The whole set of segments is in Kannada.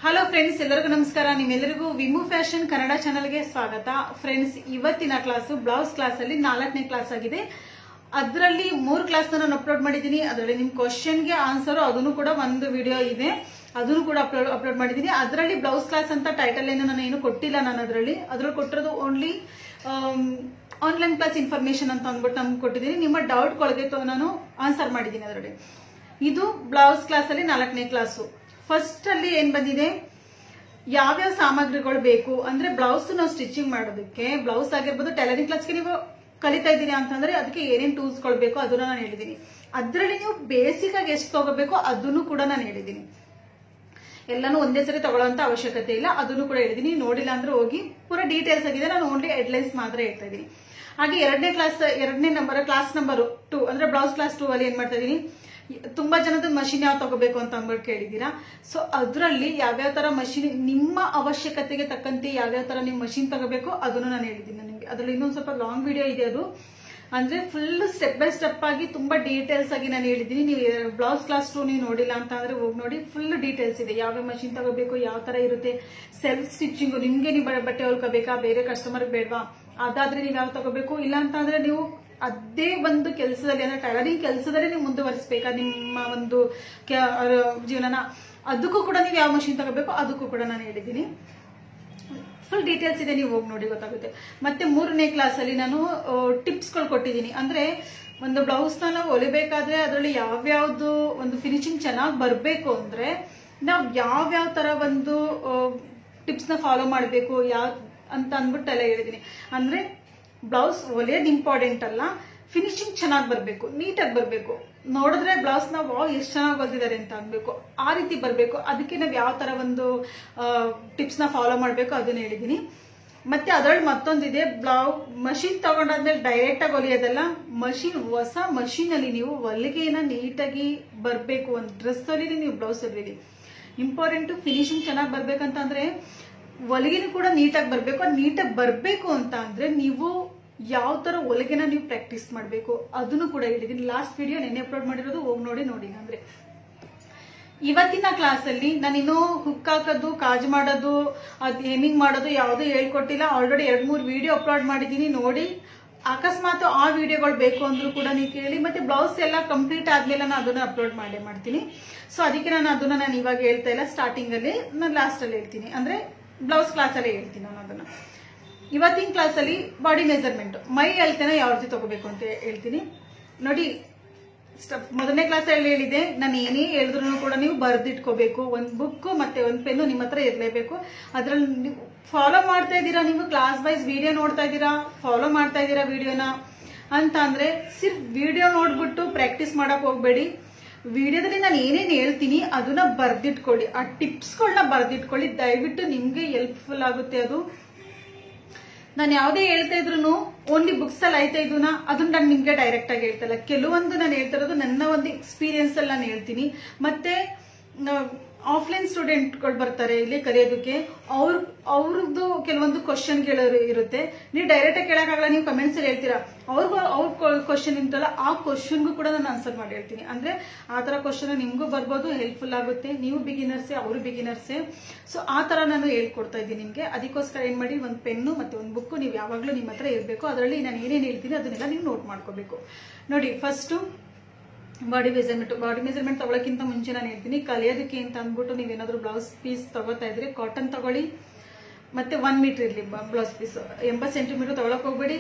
ಹಲೋ ಫ್ರೆಂಡ್ಸ್, ಎಲ್ಲರಿಗೂ ನಮಸ್ಕಾರ. ನಿಮ್ಮೆಲ್ಲರಿಗೂ ವಿಮು ಫ್ಯಾಷನ್ ಕನ್ನಡ ಚಾನಲ್ಗೆ ಸ್ವಾಗತ. ಫ್ರೆಂಡ್ಸ್, ಇವತ್ತಿನ ಕ್ಲಾಸು ಬ್ಲೌಸ್ ಕ್ಲಾಸ್ ಅಲ್ಲಿ 4ನೇ ಕ್ಲಾಸ್ ಆಗಿದೆ. ಅದರಲ್ಲಿ 3 ಕ್ಲಾಸ್ ನಾನು ಅಪ್ಲೋಡ್ ಮಾಡಿದ್ದೀನಿ. ಅದರಲ್ಲಿ ನಿಮ್ ಕ್ವಶನ್ಗೆ ಆನ್ಸರ್ ಅದನ್ನು ಕೂಡ ಒಂದು ವಿಡಿಯೋ ಇದೆ, ಅದನ್ನು ಕೂಡ ಅಪ್ಲೋಡ್ ಮಾಡಿದ್ದೀನಿ. ಅದರಲ್ಲಿ ಬ್ಲೌಸ್ ಕ್ಲಾಸ್ ಅಂತ ಟೈಟಲ್ ಏನು ನಾನು ಏನು ಕೊಟ್ಟಿಲ್ಲ. ನಾನು ಅದರಲ್ಲಿ ಕೊಟ್ಟಿರೋದು ಓನ್ಲಿ ಆನ್ಲೈನ್ ಕ್ಲಾಸ್ ಇನ್ಫಾರ್ಮೇಶನ್ ಅಂತ ಅಂದ್ಬಿಟ್ಟು ನಮ್ಗೆ ಕೊಟ್ಟಿದ್ದೀನಿ. ನಿಮ್ಮ ಡೌಟ್ಗಳಿಗೆ ನಾನು ಆನ್ಸರ್ ಮಾಡಿದ್ದೀನಿ. ಅದರಲ್ಲಿ ಇದು ಬ್ಲೌಸ್ ಕ್ಲಾಸ್ ಅಲ್ಲಿ 4ನೇ ಕ್ಲಾಸು. ಫಸ್ಟ್ ಅಲ್ಲಿ ಏನ್ ಬಂದಿದೆ, ಯಾವ್ಯಾವ ಸಾಮಗ್ರಿಗಳು ಬೇಕು ಅಂದ್ರೆ ಬ್ಲೌಸ್ ನಾವು ಸ್ಟಿಚಿಂಗ್ ಮಾಡೋದಕ್ಕೆ, ಬ್ಲೌಸ್ ಆಗಿರ್ಬೋದು ಟೈಲರಿಂಗ್ ಕ್ಲಾಸ್ಗೆ ನೀವು ಕಲಿತಾ ಇದ್ದೀರಾ ಅಂತಂದ್ರೆ ಅದಕ್ಕೆ ಏನೇನ್ ಟೂಲ್ಸ್ ಗಳು ಬೇಕು ಅದನ್ನ ನಾನು ಹೇಳಿದ್ದೀನಿ. ಅದರಲ್ಲಿ ನೀವು ಬೇಸಿಕ್ ಆಗಿ ಎಷ್ಟು ತಗೋಬೇಕು ಅದನ್ನು ಕೂಡ ನಾನು ಹೇಳಿದ್ದೀನಿ. ಎಲ್ಲಾನು ಒಂದೇ ಸರಿ ತಗೊಳ್ಳೋಂತ ಅವಶ್ಯಕತೆ ಇಲ್ಲ, ಅದನ್ನು ಕೂಡ ಹೇಳಿದೀನಿ. ನೋಡಿಲ್ಲ ಅಂದ್ರೆ ಹೋಗಿ ಪೂರಾ ಡೀಟೇಲ್ಸ್ ಆಗಿದೆ. ನಾನು ಓನ್ಲಿ ಹೆಡ್ಲೈನ್ಸ್ ಮಾತ್ರ ಹೇಳ್ತಾ ಇದ್ದೀನಿ. ಹಾಗೆ ಎರಡನೇ ನಂಬರ್ ಕ್ಲಾಸ್ ನಂಬರ್ 2 ಅಂದ್ರೆ ಬ್ಲೌಸ್ ಕ್ಲಾಸ್ 2 ಅಲ್ಲಿ ಏನ್ ಮಾಡ್ತಾ ಇದೀನಿ, ತುಂಬಾ ಜನದ ಮಷಿನ್ ಯಾವ ತಗೋಬೇಕು ಅಂತ ಅಂದ್ಬಿಟ್ಟು ಕೇಳಿದೀರಾ. ಸೊ ಅದರಲ್ಲಿ ಯಾವ್ಯಾವ ತರ ಮಷಿನ್ ನಿಮ್ಮ ಅವಶ್ಯಕತೆಗೆ ತಕ್ಕಂತೆ ಯಾವ್ಯಾವ ತರ ನೀವು ಮಷಿನ್ ತಗೋಬೇಕು ಅದನ್ನು ನಾನು ಹೇಳಿದ್ದೀನಿ ನಿಮ್ಗೆ. ಅದ್ರಲ್ಲಿ ಇನ್ನೊಂದು ಸ್ವಲ್ಪ ಲಾಂಗ್ ವಿಡಿಯೋ ಇದೆ, ಅದು ಅಂದ್ರೆ ಫುಲ್ ಸ್ಟೆಪ್ ಬೈ ಸ್ಟೆಪ್ ಆಗಿ ತುಂಬಾ ಡೀಟೇಲ್ಸ್ ಆಗಿ ನಾನು ಹೇಳಿದ್ದೀನಿ. ನೀವು ಬ್ಲೌಸ್ ಕ್ಲಾಸ್ 2 ನೀವು ನೋಡಿಲ್ಲ ಅಂತ ಅಂದ್ರೆ ಹೋಗಿ ನೋಡಿ, ಫುಲ್ ಡೀಟೇಲ್ಸ್ ಇದೆ. ಯಾವ್ಯಾವ ಮಷಿನ್ ತಗೋಬೇಕು, ಯಾವ ತರ ಇರುತ್ತೆ, ಸೆಲ್ಫ್ ಸ್ಟಿಚಿಂಗ್ ನಿಮ್ಗೆ ನೀವು ಬಟ್ಟೆ ಹೊಲ್ಕೋಬೇಕಾ, ಬೇರೆ ಕಸ್ಟಮರ್ ಬೇಡವಾ, ಅದಾದ್ರೆ ನೀವು ಯಾವ ತಗೋಬೇಕು, ಇಲ್ಲ ಅಂತ ಅಂದ್ರೆ ನೀವು ಅದೇ ಒಂದು ಕೆಲಸದಲ್ಲಿ ಅಂದ್ರೆ ಟೈಲರಿಂಗ್ ಕೆಲಸದಲ್ಲಿ ನೀವು ಮುಂದುವರಿಸಬೇಕಾ ನಿಮ್ಮ ಒಂದು ಜೀವನನ, ಅದಕ್ಕೂ ಕೂಡ ನೀವು ಯಾವ ಮಷಿನ್ ತಗೋಬೇಕು ಅದಕ್ಕೂ ಕೂಡ ನಾನು ಹೇಳಿದ್ದೀನಿ. ಫುಲ್ ಡೀಟೇಲ್ಸ್ ಇದೆ, ನೀವು ಹೋಗಿ ನೋಡಿ ಗೊತ್ತಾಗುತ್ತೆ. ಮತ್ತೆ 3ನೇ ಕ್ಲಾಸ್ ಅಲ್ಲಿ ನಾನು ಟಿಪ್ಸ್ಗಳು ಕೊಟ್ಟಿದ್ದೀನಿ. ಅಂದ್ರೆ ಒಂದು ಬ್ಲೌಸ್ ನಾವು ಹೊಲಿಬೇಕಾದ್ರೆ ಅದರಲ್ಲಿ ಯಾವ್ಯಾವ್ದು ಒಂದು ಫಿನಿಶಿಂಗ್ ಚೆನ್ನಾಗಿ ಬರಬೇಕು ಅಂದ್ರೆ ನಾವು ಯಾವ್ಯಾವ ತರ ಒಂದು ಟಿಪ್ಸ್ ನ ಫಾಲೋ ಮಾಡಬೇಕು ಅಂತ ಅಂದ್ಬಿಟ್ಟು ಎಲ್ಲ ಹೇಳಿದ್ದೀನಿ. ಅಂದ್ರೆ ಬ್ಲೌಸ್ ಹೊಲಿಯೋದು ಇಂಪಾರ್ಟೆಂಟ್ ಅಲ್ಲ, ಫಿನಿಶಿಂಗ್ ಚೆನ್ನಾಗಿ ಬರಬೇಕು, ನೀಟಾಗಿ ಬರಬೇಕು. ನೋಡಿದ್ರೆ ಬ್ಲೌಸ್ ನ ಎಷ್ಟು ಚೆನ್ನಾಗಿ ಹೊಲಿದಿದ್ದಾರೆ ಅಂತ ಅನ್ಬೇಕು, ಆ ರೀತಿ ಬರಬೇಕು. ಅದಕ್ಕೆ ನಾವು ಯಾವ ತರ ಒಂದು ಟಿಪ್ಸ್ ನ ಫಾಲೋ ಮಾಡಬೇಕು ಅದನ್ನ ಹೇಳಿದೀನಿ. ಮತ್ತೆ ಅದರಲ್ಲಿ ಮತ್ತೊಂದಿದೆ, ಮಷಿನ್ ತಗೊಂಡಾದ್ಮೇಲೆ ಡೈರೆಕ್ಟ್ ಆಗಿ ಹೊಲಿಯೋದಲ್ಲ, ಹೊಸ ಮಷಿನ್ ಅಲ್ಲಿ ನೀವು ಹೊಲಿಗೆನ ನೀಟಾಗಿ ಬರಬೇಕು. ಒಂದು ಡ್ರೆಸ್ ಹೊಲಿಲಿ, ನೀವು ಬ್ಲೌಸ್ ಹೊಲಿಲಿ, ಇಂಪಾರ್ಟೆಂಟ್ ಫಿನಿಶಿಂಗ್ ಚೆನ್ನಾಗಿ ಬರ್ಬೇಕಂತ ಅಂದ್ರೆ ಹೊಲಿಗೆನೂ ಕೂಡ ನೀಟಾಗಿ ಬರಬೇಕು. ನೀಟಾಗಿ ಬರಬೇಕು ಅಂತ ಅಂದ್ರೆ ನೀವು ಯಾವ ತರ ಹೊಲಿಗೆನ ನೀವು ಪ್ರಾಕ್ಟೀಸ್ ಮಾಡಬೇಕು ಅದನ್ನು ಕೂಡ ಹೇಳಿದೀನಿ. ಲಾಸ್ಟ್ ವಿಡಿಯೋ ನೆನ್ನೆ ಅಪ್ಲೋಡ್ ಮಾಡಿರೋದು, ಹೋಗಿ ನೋಡಿ. ಅಂದ್ರೆ ಇವತ್ತಿನ ಕ್ಲಾಸ್ ಅಲ್ಲಿ ನಾನಿನ್ನು ಹುಕ್ ಹಾಕೋದು, ಕಾಜು ಮಾಡೋದು, ಹೇಮಿಂಗ್ ಮಾಡೋದು ಯಾವುದೂ ಹೇಳ್ಕೊಟ್ಟಿಲ್ಲ. ಆಲ್ರೆಡಿ 2-3 ವಿಡಿಯೋ ಅಪ್ಲೋಡ್ ಮಾಡಿದೀನಿ, ನೋಡಿ. ಅಕಸ್ಮಾತ್ ಆ ವಿಡಿಯೋಗಳು ಬೇಕು ಅಂದ್ರೂ ಕೂಡ ನೀವು ಕೇಳಿ. ಮತ್ತೆ ಬ್ಲೌಸ್ ಎಲ್ಲ ಕಂಪ್ಲೀಟ್ ಆದ್ಮೇಲೆ ನಾನು ಅದನ್ನ ಅಪ್ಲೋಡ್ ಮಾಡ್ತೀನಿ. ಸೊ ಅದಕ್ಕೆ ನಾನು ಇವಾಗ ಹೇಳ್ತಾ ಇಲ್ಲ, ಸ್ಟಾರ್ಟಿಂಗ್ ಅಲ್ಲಿ ನಾನು ಲಾಸ್ಟ್ ಅಲ್ಲಿ ಹೇಳ್ತೀನಿ. ಅಂದ್ರೆ ಬ್ಲೌಸ್ ಕ್ಲಾಸ್ ಅಲ್ಲೇ ಹೇಳ್ತೀನಿ ನಾನು ಅದನ್ನ. ಇವತ್ತಿನ ಕ್ಲಾಸ್ ಅಲ್ಲಿ ಬಾಡಿ ಮೆಜರ್ಮೆಂಟ್, ಮೈ ಅಳತೆನ ಯಾವ ರೀತಿ ತಗೋಬೇಕು ಅಂತ ಹೇಳ್ತೀನಿ. ನೋಡಿ, ಮೊದಲನೇ ಕ್ಲಾಸ್ ಅಲ್ಲಿ ಹೇಳಿದೆ, ನಾನು ಏನೇ ಹೇಳಿದ್ರು ಕೂಡ ನೀವು ಬರೆದಿಟ್ಕೋಬೇಕು. ಒಂದು ಬುಕ್ ಮತ್ತೆ ಒಂದು ಪೆನ್ನು ನಿಮ್ಮ ಹತ್ರ ಇರಲೇಬೇಕು. ಅದ್ರಲ್ಲಿ ನೀವು ಫಾಲೋ ಮಾಡ್ತಾ ಇದ್ದೀರಾ, ನೀವು ಕ್ಲಾಸ್ ವೈಸ್ ವಿಡಿಯೋ ನೋಡ್ತಾ ಇದ್ದೀರಾ, ಫಾಲೋ ಮಾಡ್ತಾ ಇದ್ದೀರಾ ವಿಡಿಯೋನ ಅಂತ ಅಂದ್ರೆ ಸಿರ್ಫ್ ವಿಡಿಯೋ ನೋಡ್ಬಿಟ್ಟು ಪ್ರಾಕ್ಟೀಸ್ ಮಾಡಕ್ ಹೋಗ್ಬೇಡಿ. ವಿಡಿಯೋದಲ್ಲಿ ನಾನು ಏನೇನು ಹೇಳ್ತೀನಿ ಅದನ್ನ ಬರ್ದಿಟ್ಕೊಳ್ಳಿ, ಆ ಟಿಪ್ಸ್ಗಳನ್ನ ಬರ್ದಿಟ್ಕೊಳ್ಳಿ. ದಯವಿಟ್ಟು ನಿಮ್ಗೆ ಹೆಲ್ಪ್ಫುಲ್ ಆಗುತ್ತೆ ಅದು. ನಾನು ಯಾವುದೇ ಹೇಳ್ತಾ ಇದ್ರು ಓನ್ಲಿ ಬುಕ್ಸ್ ಅಲ್ಲಿ ಆಯ್ತಾ ಇದನ್ನ ಅದನ್ನ ನಾನು ನಿಮ್ಗೆ ಡೈರೆಕ್ಟ್ ಆಗಿ ಹೇಳ್ತಾ ಇಲ್ಲ. ಕೆಲವೊಂದು ನಾನು ಹೇಳ್ತಾ ಇರೋದು ನನ್ನ ಒಂದು ಎಕ್ಸ್ಪೀರಿಯನ್ಸ್ ಅಲ್ಲಿ ನಾನು ಹೇಳ್ತೀನಿ. ಮತ್ತೆ ಆಫ್ಲೈನ್ ಸ್ಟೂಡೆಂಟ್ಗಳು ಬರ್ತಾರೆ ಇಲ್ಲಿ ಕಲಿಯೋದಕ್ಕೆ, ಅವ್ರದ್ದು ಕೆಲವೊಂದು ಕ್ವಶನ್ಗಳು ಇರುತ್ತೆ. ನೀವು ಡೈರೆಕ್ಟ್ ಆಗಿ ಕೇಳಕ್ಕಾಗಲ್ಲ, ನೀವು ಕಮೆಂಟ್ಸ್ ಅಲ್ಲಿ ಹೇಳ್ತೀರಾ. ಅವ್ರ ಕ್ವಶನ್ ಇರ್ತಲ್ಲ, ಆ ಕ್ವಶನ್ಗೂ ಕೂಡ ನಾನು ಆನ್ಸರ್ ಮಾಡಿ ಹೇಳ್ತೀನಿ. ಅಂದ್ರೆ ಆ ತರ ಕ್ವಶನ್ ನಿಮ್ಗೂ ಬರ್ಬೋದು, ಹೆಲ್ಪ್ಫುಲ್ ಆಗುತ್ತೆ. ನೀವು ಬಿಗಿನರ್ಸೇ, ಅವರು ಬಿಗಿನರ್ಸೇ. ಸೊ ಆ ತರ ನಾನು ಹೇಳ್ಕೊಡ್ತಾ ಇದ್ದೀನಿ ನಿಮ್ಗೆ. ಅದಕ್ಕೋಸ್ಕರ ಏನ್ ಮಾಡಿ, ಒಂದು ಪೆನ್ನು ಮತ್ತೆ ಒಂದು ಬುಕ್ ನೀವು ಯಾವಾಗ್ಲೂ ನಿಮ್ಮ ಹತ್ರ ಇರಬೇಕು. ಅದರಲ್ಲಿ ನಾನು ಏನೇನು ಹೇಳ್ತೀನಿ ಅದನ್ನೆಲ್ಲ ನೀವು ನೋಟ್ ಮಾಡ್ಕೋಬೇಕು. ನೋಡಿ, ಫಸ್ಟ್ ಬಾಡಿ ಮೆಜರ್ಮೆಂಟ್ ತಗೊಳಕ್ಕಿಂತ ಮುಂಚೆ ನಾನು ಹೇಳ್ತೀನಿ, ಕಲಿಯೋದಕ್ಕೆ ಅಂತ ಅಂದ್ಬಿಟ್ಟು ನೀವೇನಾದ್ರೂ ಬ್ಲೌಸ್ ಪೀಸ್ ತಗೋತಾ ಇದ್ರೆ ಕಾಟನ್ ತಗೊಳ್ಳಿ. ಮತ್ತೆ 1 ಮೀಟರ್ ಇರ್ಲಿ ಬ್ಲೌಸ್ ಪೀಸ್. 80 ಸೆಂಟಿಮೀಟರ್ ತಗೊಳಕ್ ಹೋಗ್ಬೇಡಿ.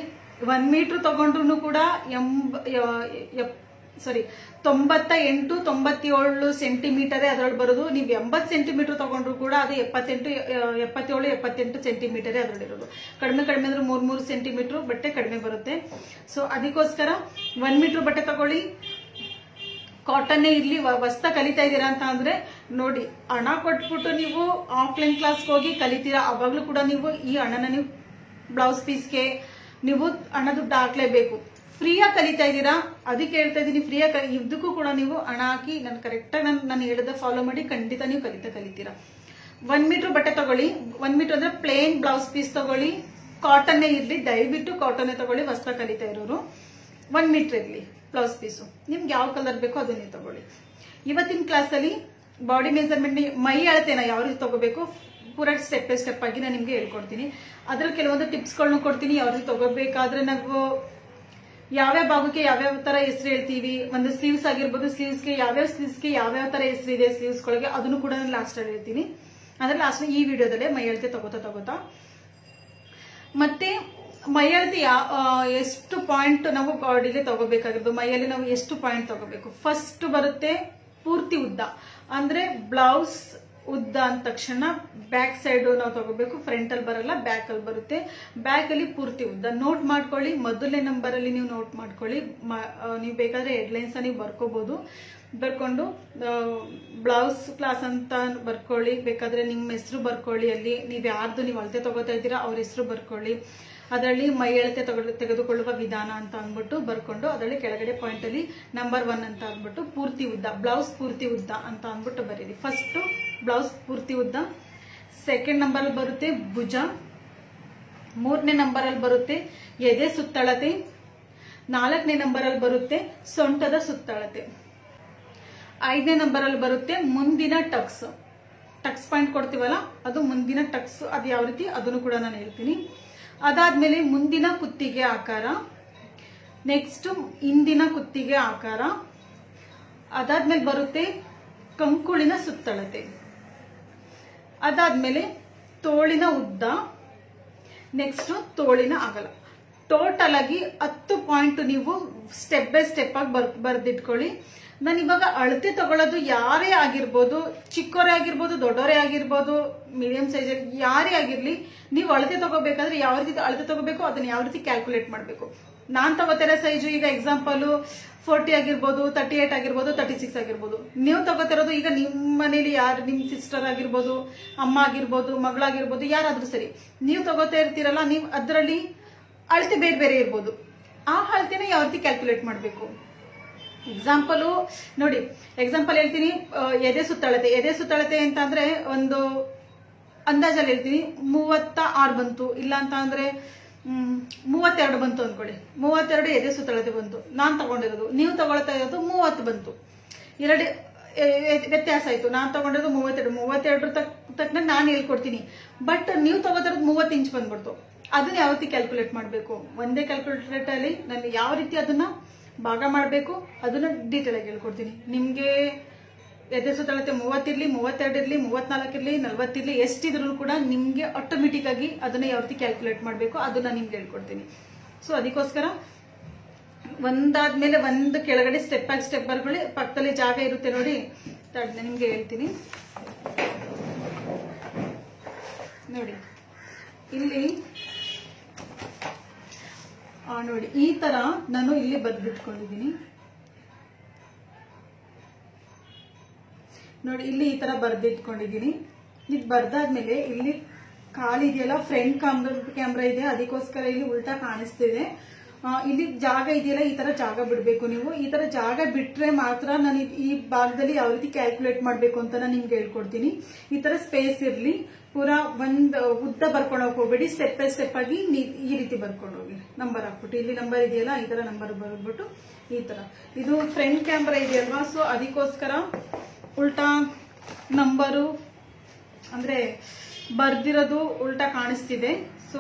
1 ಮೀಟರ್ ತಗೊಂಡ್ರು ಕೂಡ 98-97 ಸೆಂಟಿಮೀಟರೇ ಅದ್ರೊಳಗೆ ಬರೋದು. ನೀವು 80 ಸೆಂಟಿಮೀಟರ್ ತಗೊಂಡ್ರು ಕೂಡ ಅದು 77-78 ಸೆಂಟಿಮೀಟರೇ ಅದ್ರಲ್ಲಿ ಇರೋದು. ಕಡಿಮೆ ಅಂದ್ರೆ 3 ಸೆಂಟಿಮೀಟರ್ ಬಟ್ಟೆ ಕಡಿಮೆ ಬರುತ್ತೆ. ಸೊ ಅದಕ್ಕೋಸ್ಕರ 1 ಮೀಟರ್ ಬಟ್ಟೆ ತಗೊಳ್ಳಿ. ಕಾಟನ್ನೇ ಇರ್ಲಿ. ಹೊಸ್ತಾ ಕಲಿತಾ ಇದ್ದೀರಾ ಅಂತ ಅಂದ್ರೆ ನೋಡಿ, ಹಣ ಕೊಟ್ಬಿಟ್ಟು ನೀವು ಆಫ್ಲೈನ್ ಕ್ಲಾಸ್ಗೆ ಹೋಗಿ ಕಲಿತೀರಾ, ಅವಾಗ್ಲೂ ಕೂಡ ನೀವು ಈ ಹಣನ ನೀವು ಬ್ಲೌಸ್ ಪೀಸ್ಗೆ ನೀವು ಹಣ ದುಡ್ಡು ಹಾಕ್ಲೇಬೇಕು. ಫ್ರೀಯಾಗಿ ಕಲಿತಾ ಇದ್ದೀರಾ, ಅದಕ್ಕೆ ಹೇಳ್ತಾ ಇದ್ದೀನಿ. ಫ್ರೀಯಾಗಿ ಇದಕ್ಕೂ ಕೂಡ ನೀವು ಹಣ ಹಾಕಿ ನಾನು ಕರೆಕ್ಟಾಗಿ ನಾನು ಹೇಳದ ಫಾಲೋ ಮಾಡಿ ಖಂಡಿತ ನೀವು ಕಲಿತೀರಾ. 1 ಮೀಟರ್ ಬಟ್ಟೆ ತಗೊಳ್ಳಿ. 1 ಮೀಟರ್ ಅಂದ್ರೆ ಪ್ಲೇನ್ ಬ್ಲೌಸ್ ಪೀಸ್ ತಗೊಳ್ಳಿ. ಕಾಟನ್ನೇ ಇರ್ಲಿ, ದಯವಿಟ್ಟು ಕಾಟನ್ನೇ ತಗೊಳ್ಳಿ. ಹೊಸ್ತಾ ಕಲಿತಾ ಇರೋರು 1 ಮೀಟರ್ ಇರ್ಲಿ ಬ್ಲೌಸ್ ಪೀಸು. ನಿಮ್ಗೆ ಯಾವ ಕಲರ್ ಬೇಕೋ ಅದನ್ನೇ ತಗೊಳ್ಳಿ. ಇವತ್ತಿನ ಕ್ಲಾಸಲ್ಲಿ ಬಾಡಿ ಮೆಜರ್ಮೆಂಟ್ ಮೈ ಅಳತೆನ ಯಾವ ರೀತಿ ತಗೋಬೇಕು ಪೂರಾ ಸ್ಟೆಪ್ ಬೈ ಸ್ಟೆಪ್ ಆಗಿ ನಾನು ನಿಮ್ಗೆ ಹೇಳ್ಕೊಡ್ತೀನಿ. ಅದ್ರಲ್ಲಿ ಕೆಲವೊಂದು ಟಿಪ್ಸ್ಗಳನ್ನ ಕೊಡ್ತೀನಿ. ಯಾವ ರೀತಿ ತಗೋಬೇಕಾದ್ರೆ ನಾವು ಯಾವ್ಯಾವ ಭಾಗಕ್ಕೆ ಯಾವ್ಯಾವ ತರ ಹೆಸರು ಹೇಳ್ತೀವಿ, ಒಂದು ಸ್ಲೀವ್ಸ್ ಆಗಿರ್ಬೋದು, ಸ್ಲೀವ್ಸ್ಗೆ ಯಾವ್ಯಾವ ತರ ಹೆಸರು ಇದೆ ಸ್ಲೀವ್ಸ್ಗಳಿಗೆ, ಅದನ್ನು ಕೂಡ ನಾನು ಲಾಸ್ಟ್ ಅಲ್ಲಿ ಹೇಳ್ತೀನಿ. ಅಂದ್ರೆ ಲಾಸ್ಟ್ ಈ ವಿಡಿಯೋದಲ್ಲೇ ಮೈ ಅಳತೆ ತಗೋತಾ ಮತ್ತೆ ಮೈ ಅಳತೆ ಎಷ್ಟು ಪಾಯಿಂಟ್ ನಾವು ಬಾಡಿಗೆ ತಗೋಬೇಕಾಗಿರೋದು, ಮೈಯಲ್ಲಿ ನಾವು ಎಷ್ಟು ಪಾಯಿಂಟ್ ತಗೋಬೇಕು. ಫಸ್ಟ್ ಬರುತ್ತೆ ಪೂರ್ತಿ ಉದ್ದ, ಅಂದ್ರೆ ಬ್ಲೌಸ್ ಉದ್ದ ಅಂದ ತಕ್ಷಣ ಬ್ಯಾಕ್ ಸೈಡ್ ನಾವು ತಗೋಬೇಕು. ಫ್ರಂಟ್ ಅಲ್ಲಿ ಬರಲ್ಲ, ಬ್ಯಾಕ್ ಅಲ್ಲಿ ಬರುತ್ತೆ. ಬ್ಯಾಕ್ ಅಲ್ಲಿ ಪೂರ್ತಿ ಉದ್ದ ನೋಟ್ ಮಾಡ್ಕೊಳ್ಳಿ. ಮೊದಲನೇ ನಂಬರ್ ಅಲ್ಲಿ ನೀವು ನೋಟ್ ಮಾಡ್ಕೊಳ್ಳಿ. ನೀವು ಬೇಕಾದ್ರೆ ಹೆಡ್ಲೈನ್ಸ್ ನೀವು ಬರ್ಕೋಬಹುದು. ಬರ್ಕೊಂಡು ಬ್ಲೌಸ್ ಕ್ಲಾಸ್ ಅಂತ ಬರ್ಕೊಳ್ಳಿ. ಬೇಕಾದ್ರೆ ನಿಮ್ಮ ಹೆಸರು ಬರ್ಕೊಳ್ಳಿ. ಅಲ್ಲಿ ನೀವು ಯಾರ್ದು ನೀವು ಅಳತೆ ತಗೋತಾ ಇದ್ದೀರಾ ಅವ್ರ ಹೆಸರು ಬರ್ಕೊಳ್ಳಿ. ಅದರಲ್ಲಿ ಮೈ ಅಳತೆ ತೆಗೆದುಕೊಳ್ಳುವ ವಿಧಾನ ಅಂತ ಅಂದ್ಬಿಟ್ಟು ಬರ್ಕೊಂಡು ಅದರಲ್ಲಿ ಕೆಳಗಡೆ ಪಾಯಿಂಟ್ ಅಲ್ಲಿ ನಂಬರ್ 1 ಅಂತ ಅಂದ್ಬಿಟ್ಟು ಪೂರ್ತಿ ಉದ್ದ, ಬ್ಲೌಸ್ ಪೂರ್ತಿ ಉದ್ದ ಅಂತ ಅಂದ್ಬಿಟ್ಟು ಬರೀರಿ. ಫಸ್ಟ್ ಬ್ಲೌಸ್ ಪೂರ್ತಿ ಉದ್ದ, ಸೆಕೆಂಡ್ ನಂಬರ್ ಅಲ್ಲಿ ಬರುತ್ತೆ ಭುಜ, 3ನೇ ನಂಬರ್ ಅಲ್ಲಿ ಬರುತ್ತೆ ಎದೆ ಸುತ್ತಳತೆ, 4ನೇ ನಂಬರ್ ಅಲ್ಲಿ ಬರುತ್ತೆ ಸೊಂಟದ ಸುತ್ತಳತೆ, 5ನೇ ನಂಬರ್ ಅಲ್ಲಿ ಬರುತ್ತೆ ಮುಂದಿನ ಟಕ್ಸ್ ಪಾಯಿಂಟ್ ಕೊಡ್ತೀವಲ್ಲ ಅದು ಮುಂದಿನ ಟಕ್ಸ್. ಅದು ಯಾವ ರೀತಿ ಅದನ್ನು ಕೂಡ ನಾನು ಹೇಳ್ತೀನಿ. ಅದಾದ್ಮೇಲೆ ಮುಂದಿನ ಕುತ್ತಿಗೆ ಆಕಾರ, ನೆಕ್ಸ್ಟ್ ಹಿಂದಿನ ಕುತ್ತಿಗೆ ಆಕಾರ, ಅದಾದ್ಮೇಲೆ ಬರುತ್ತೆ ಕಂಕುಳಿನ ಸುತ್ತಳತೆ, ಅದಾದ್ಮೇಲೆ ತೋಳಿನ ಉದ್ದ, ನೆಕ್ಸ್ಟ್ ತೋಳಿನ ಅಗಲ. ಟೋಟಲ್ ಆಗಿ 10 ಪಾಯಿಂಟ್ ನೀವು ಸ್ಟೆಪ್ ಬೈ ಸ್ಟೆಪ್ ಆಗಿ ಬರ್ದಿಟ್ಕೊಳ್ಳಿ. ನಾನು ಇವಾಗ ಅಳತೆ ತಗೊಳ್ಳೋದು ಯಾರೇ ಆಗಿರ್ಬೋದು, ಚಿಕ್ಕವರೇ ಆಗಿರ್ಬೋದು, ದೊಡ್ಡವರೇ ಆಗಿರ್ಬೋದು, ಮೀಡಿಯಂ ಸೈಜ್ ಯಾರೇ ಆಗಿರ್ಲಿ, ನೀವು ಅಳತೆ ತಗೋಬೇಕಾದ್ರೆ ಯಾವ ರೀತಿ ಅಳತೆ ತಗೋಬೇಕು ಅದನ್ನ ಯಾವ ರೀತಿ ಕ್ಯಾಲ್ಕುಲೇಟ್ ಮಾಡಬೇಕು. ನಾನ್ ತಗೋತಿರೋ ಸೈಜು ಈಗ ಎಕ್ಸಾಂಪಲ್ 40 ಆಗಿರ್ಬೋದು, 38 ಆಗಿರ್ಬೋದು, 36 ಆಗಿರ್ಬೋದು. ನೀವು ತಗೋತಿರೋದು ಈಗ ನಿಮ್ಮ ಮನೇಲಿ ಯಾರು, ನಿಮ್ ಸಿಸ್ಟರ್ ಆಗಿರ್ಬೋದು, ಅಮ್ಮ ಆಗಿರ್ಬೋದು, ಮಗಳಾಗಿರ್ಬೋದು, ಯಾರಾದ್ರೂ ಸರಿ, ನೀವು ತಗೋತಾ ಇರ್ತೀರಲ್ಲ, ನೀವು ಅದರಲ್ಲಿ ಅಳತೆ ಬೇರೆ ಬೇರೆ ಇರ್ಬೋದು. ಆ ಅಳತೆನ ಯಾವ ರೀತಿ ಕ್ಯಾಲ್ಕುಲೇಟ್ ಮಾಡಬೇಕು. ಎಕ್ಸಾಂಪಲ್ ನೋಡಿ, ಎಕ್ಸಾಂಪಲ್ ಹೇಳ್ತೀನಿ. ಎದೆ ಸುತ್ತಳತೆ ಅಂತ ಅಂದ್ರೆ ಒಂದು ಅಂದಾಜಲ್ಲಿ ಹೇಳ್ತೀನಿ 36 ಬಂತು, ಇಲ್ಲ ಅಂತ ಅಂದ್ರೆ 32 ಬಂತು ಅನ್ಕೊಳ್ಳಿ. 32 ಎದೆ ಸುತ್ತಳತೆ ಬಂತು ನಾನ್ ತಗೊಂಡಿರೋದು, ನೀವು ತಗೊಳ್ತಾ ಇರೋದು 30 ಬಂತು. ಎರಡು ವ್ಯತ್ಯಾಸ ಆಯ್ತು. ನಾನ್ ತಗೊಂಡಿರೋದು 32 ತಕ್ಕನ ನಾನು ಹೇಳ್ಕೊಡ್ತೀನಿ. ಬಟ್ ನೀವು ತಗೋತಿರೋದು 30 ಇಂಚ್ ಬಂದ್ಬಿಡ್ತು. ಅದನ್ನ ಯಾವ ರೀತಿ ಕ್ಯಾಲ್ಕುಲೇಟ್ ಮಾಡಬೇಕು, ಒಂದೇ ಕ್ಯಾಲ್ಕುಲೇಟರ್ ಅಲ್ಲಿ ನಾನು ಯಾವ ರೀತಿ ಅದನ್ನ ಭಾಗ ಮಾಡಬೇಕು ಅದನ್ನ ಡೀಟೇಲ್ ಆಗಿ ಹೇಳ್ಕೊಡ್ತೀನಿ ನಿಮ್ಗೆ. ಎದೆ ಸುತ್ತಳತೆ 30 ಇರ್ಲಿ, 32 ಇರ್ಲಿ, 34 ಇರ್ಲಿ, 40 ಇರ್ಲಿ, ಎಷ್ಟಿದ್ರು ಕೂಡ ನಿಮ್ಗೆ ಆಟೋಮೆಟಿಕ್ ಆಗಿ ಅದನ್ನ ಯಾವ ರೀತಿ ಕ್ಯಾಲ್ಕುಲೇಟ್ ಮಾಡಬೇಕು ಅದನ್ನ ನಿಮ್ಗೆ ಹೇಳ್ಕೊಡ್ತೀನಿ. ಸೊ ಅದಕ್ಕೋಸ್ಕರ ಒಂದಾದ್ಮೇಲೆ ಒಂದು ಕೆಳಗಡೆ ಸ್ಟೆಪ್ ಬೈ ಸ್ಟೆಪ್ ಬರ್ಕೊಳ್ಳಿ. ಪಕ್ಕದಲ್ಲಿ ಜಾಗ ಇರುತ್ತೆ ನೋಡಿ, ನಿಮ್ಗೆ ಹೇಳ್ತೀನಿ ನೋಡಿ. ಇಲ್ಲಿ ನೋಡಿ ಈ ತರ ನಾನು ಇಲ್ಲಿ ಬರ್ದಿಟ್ಕೊಂಡಿದ್ದೀನಿ ನೋಡಿ. ಇಲ್ಲಿ ಈ ತರ ಬರ್ದಿಟ್ಕೊಂಡಿದ್ದೀನಿ. ಇದು ಬರ್ದಾದ್ಮೇಲೆ ಇಲ್ಲಿ ಕಾಲಿದೆಯಲ್ಲ, ಫ್ರಂಟ್ ಕ್ಯಾಮ್ರಾ ಇದೆ, ಅದಕ್ಕೋಸ್ಕರ ಇಲ್ಲಿ ಉಲ್ಟಾ ಕಾಣಿಸ್ತಿದೆ. ಇಲ್ಲಿ ಜಾಗ ಇದೆಯಲ್ಲ, ಈ ತರ ಜಾಗ ಬಿಡ್ಬೇಕು ನೀವು. ಈ ತರ ಜಾಗ ಬಿಟ್ರೆ ಮಾತ್ರ ನಾನು ಈ ಭಾಗದಲ್ಲಿ ಯಾವ ರೀತಿ ಕ್ಯಾಲ್ಕುಲೇಟ್ ಮಾಡ್ಬೇಕು ಅಂತ ನಾನು ನಿಮ್ಗೆ ಹೇಳ್ಕೊಡ್ತೀನಿ. ಈ ತರ ಸ್ಪೇಸ್ ಇರ್ಲಿ, ಪೂರಾ ಒಂದ್ ಉದ್ದ ಬರ್ಕೊಂಡು ಹೋಗ್ಬೇಡಿ. ಸ್ಟೆಪ್ ಬೈ ಸ್ಟೆಪ್ ಆಗಿ ಈ ರೀತಿ ಬರ್ಕೊಂಡು ಹೋಗಿ ನಂಬರ್ ಹಾಕ್ಬಿಟ್ಟು, ಇಲ್ಲಿ ನಂಬರ್ ಇದೆಯಲ್ಲ ಈ ತರ ನಂಬರ್ ಬರ್ಬಿಟ್ಟು ಈ ತರ. ಇದು ಫ್ರಂಟ್ ಕ್ಯಾಮ್ರಾ ಇದೆಯಲ್ವಾ, ಸೊ ಅದಕ್ಕೋಸ್ಕರ ಉಲ್ಟಾ ನಂಬರು ಅಂದ್ರೆ ಬರ್ದಿರೋದು ಉಲ್ಟಾ ಕಾಣಿಸ್ತಿದೆ. ಸೊ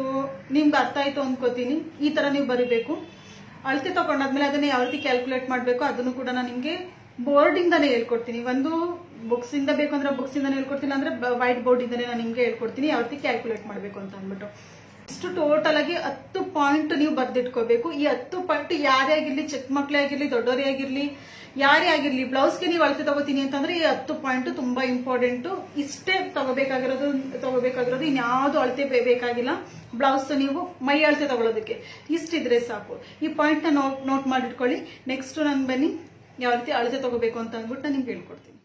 ನಿಮ್ಗೆ ಅರ್ಥ ಆಯ್ತು ಅನ್ಕೋತೀನಿ. ಈ ತರ ನೀವು ಬರೀಬೇಕು. ಅಳತೆ ತಗೊಂಡಾದ್ಮೇಲೆ ಅದನ್ನ ಯಾವ ರೀತಿ ಕ್ಯಾಲ್ಕುಲೇಟ್ ಮಾಡಬೇಕು ಅದನ್ನು ಕೂಡ ನಾನು ನಿಮ್ಗೆ ಬೋರ್ಡ್ ಇಂದಾನೆ ಹೇಳ್ಕೊಡ್ತೀನಿ. ಒಂದು ಬುಕ್ಸ್ ಇಂದ ಬೇಕು ಅಂದ್ರೆ ಬುಕ್ಸ್ ಇಂದಾನೆ ಹೇಳ್ಕೊಡ್ತೀನಿ, ಅಂದ್ರೆ ವೈಟ್ ಬೋರ್ಡ್ ಇಂದಾನೆ ನಾನು ನಿಮ್ಗೆ ಹೇಳ್ಕೊಡ್ತೀನಿ ಯಾವ ರೀತಿ ಕ್ಯಾಲ್ಕುಲೇಟ್ ಮಾಡಬೇಕು ಅಂತ ಅಂದ್ಬಿಟ್ಟು. ಇಷ್ಟು ಟೋಟಲ್ ಆಗಿ 10 ಪಾಯಿಂಟ್ ನೀವು ಬರ್ದಿಟ್ಕೋಬೇಕು. ಈ 10 ಪಾಯಿಂಟ್ ಯಾರೇ ಆಗಿರ್ಲಿ, ಚಿಕ್ಕ ಮಕ್ಳೇ ಆಗಿರ್ಲಿ, ದೊಡ್ಡವರೇ ಆಗಿರ್ಲಿ, ಯಾರೇ ಆಗಿರ್ಲಿ, ಬ್ಲೌಸ್ಗೆ ನೀವು ಅಳತೆ ತಗೋತೀನಿ ಅಂತಂದ್ರೆ ಈ 10 ಪಾಯಿಂಟ್ ತುಂಬಾ ಇಂಪಾರ್ಟೆಂಟ್. ಇಷ್ಟೇ ತಗೋಬೇಕಾಗಿರೋದು ಇನ್ಯಾವುದು ಅಳತೆ ಬೇಕಾಗಿಲ್ಲ. ಬ್ಲೌಸ್ ನೀವು ಮೈ ಅಳತೆ ತಗೊಳ್ಳೋದಕ್ಕೆ ಇಷ್ಟಿದ್ರೆ ಸಾಕು. ಈ ಪಾಯಿಂಟ್ ನ ನೋಟ್ ಮಾಡಿಟ್ಕೊಳ್ಳಿ. ನೆಕ್ಸ್ಟ್ ನಾನು ಬನ್ನಿ ಯಾವ ರೀತಿ ಅಳತೆ ತಗೋಬೇಕು ಅಂತ ಅಂದ್ಬಿಟ್ಟು ನಾನು ನಿಮ್ಗೆ ಹೇಳ್ಕೊಡ್ತೀನಿ.